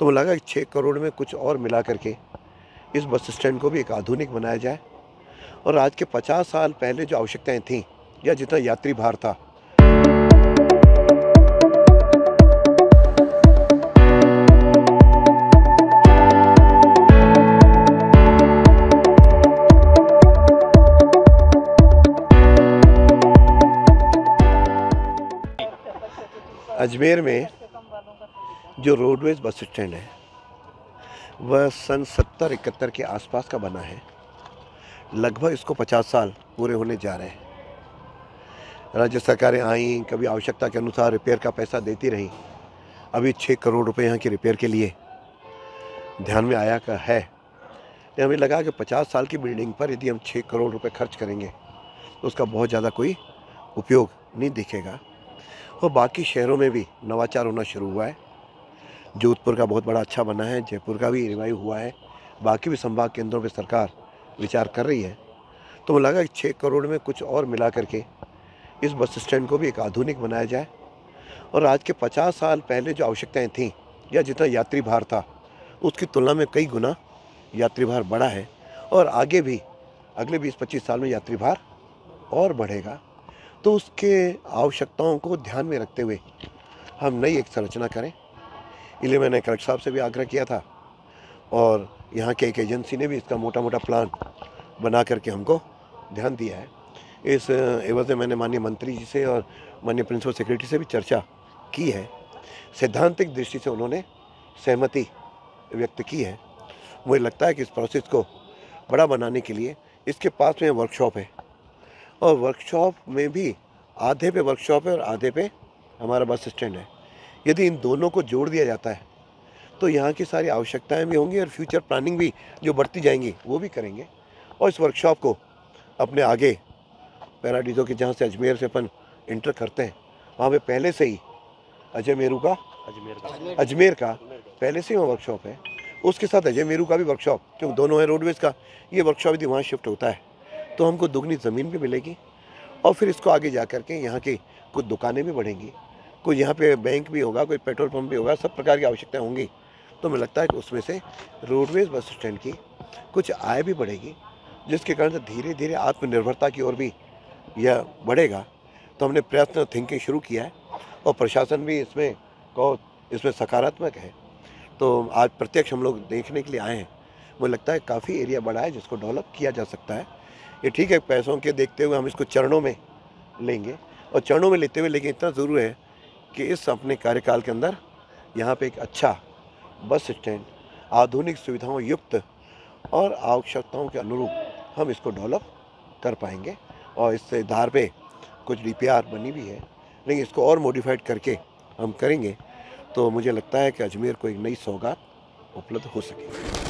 तो मुझे लगा कि 6 करोड़ में कुछ और मिला करके इस बस स्टैंड को भी एक आधुनिक बनाया जाए और आज के 50 साल पहले जो आवश्यकताएं थीं या जितना यात्री भार था, अजमेर में जो रोडवेज बस स्टैंड है वह सन 70-71 के आसपास का बना है। लगभग इसको 50 साल पूरे होने जा रहे हैं। राज्य सरकारें आई, कभी आवश्यकता के अनुसार रिपेयर का पैसा देती रहीं। अभी 6 करोड़ रुपए यहाँ की रिपेयर के लिए ध्यान में आया का है। तो हमें लगा कि 50 साल की बिल्डिंग पर यदि हम 6 करोड़ रुपए खर्च करेंगे तो उसका बहुत ज़्यादा कोई उपयोग नहीं दिखेगा। और बाकी शहरों में भी नवाचार होना शुरू हुआ है। जोधपुर का बहुत बड़ा अच्छा बना है, जयपुर का भी रिवाइव हुआ है, बाकी भी संभाग केंद्रों पे सरकार विचार कर रही है। तो मुझे लगा कि 6 करोड़ में कुछ और मिला करके इस बस स्टैंड को भी एक आधुनिक बनाया जाए और आज के 50 साल पहले जो आवश्यकताएं थीं या जितना यात्री भार था उसकी तुलना में कई गुना यात्री भार बढ़ा है और आगे भी अगले 20-25 साल में यात्री भार और बढ़ेगा। तो उसके आवश्यकताओं को ध्यान में रखते हुए हम नई एक संरचना करें। इसलिए मैंने कलेक्टर साहब से भी आग्रह किया था और यहाँ के एक एजेंसी ने भी इसका मोटा मोटा प्लान बना करके हमको ध्यान दिया है। इस एवज में मैंने माननीय मंत्री जी से और माननीय प्रिंसिपल सेक्रेटरी से भी चर्चा की है। सैद्धांतिक दृष्टि से उन्होंने सहमति व्यक्त की है। मुझे लगता है कि इस प्रोसेस को बड़ा बनाने के लिए इसके पास में वर्कशॉप है और वर्कशॉप में भी आधे पे वर्कशॉप है और आधे पे हमारा बस स्टैंड है। यदि इन दोनों को जोड़ दिया जाता है तो यहाँ की सारी आवश्यकताएं भी होंगी और फ्यूचर प्लानिंग भी जो बढ़ती जाएंगी वो भी करेंगे। और इस वर्कशॉप को अपने आगे पैराडीजो के जहाँ से अजमेर से अपन इंटर करते हैं वहाँ पे पहले से ही अजमेर का पहले से ही वहाँ वर्कशॉप है। उसके साथ अजमेरू का भी वर्कशॉप, क्योंकि दोनों है रोडवेज का, ये वर्कशॉप यदि वहाँ शिफ्ट होता है तो हमको दुगनी ज़मीन भी मिलेगी और फिर इसको आगे जा कर के यहाँ की कुछ दुकानें भी बढ़ेंगी, कोई यहाँ पे बैंक भी होगा, कोई पेट्रोल पंप भी होगा, सब प्रकार की आवश्यकताएं होंगी। तो मुझे लगता है कि उसमें से रोडवेज बस स्टैंड की कुछ आय भी बढ़ेगी, जिसके कारण से धीरे धीरे आत्मनिर्भरता की ओर भी यह बढ़ेगा। तो हमने प्रयत्न थिंकिंग शुरू किया है और प्रशासन भी इसमें सकारात्मक है। तो आज प्रत्यक्ष हम लोग देखने के लिए आए हैं। मुझे लगता है काफ़ी एरिया बड़ा है जिसको डेवलप किया जा सकता है। ये ठीक है, पैसों के देखते हुए हम इसको चरणों में लेंगे और चरणों में लेते हुए, लेकिन इतना ज़रूर है कि इस अपने कार्यकाल के अंदर यहाँ पे एक अच्छा बस स्टैंड आधुनिक सुविधाओं युक्त और आवश्यकताओं के अनुरूप हम इसको डेवलप कर पाएंगे। और इससे आधार पे कुछ DPR बनी भी है, लेकिन इसको और मॉडिफाइड करके हम करेंगे तो मुझे लगता है कि अजमेर को एक नई सौगात उपलब्ध हो सकेगी।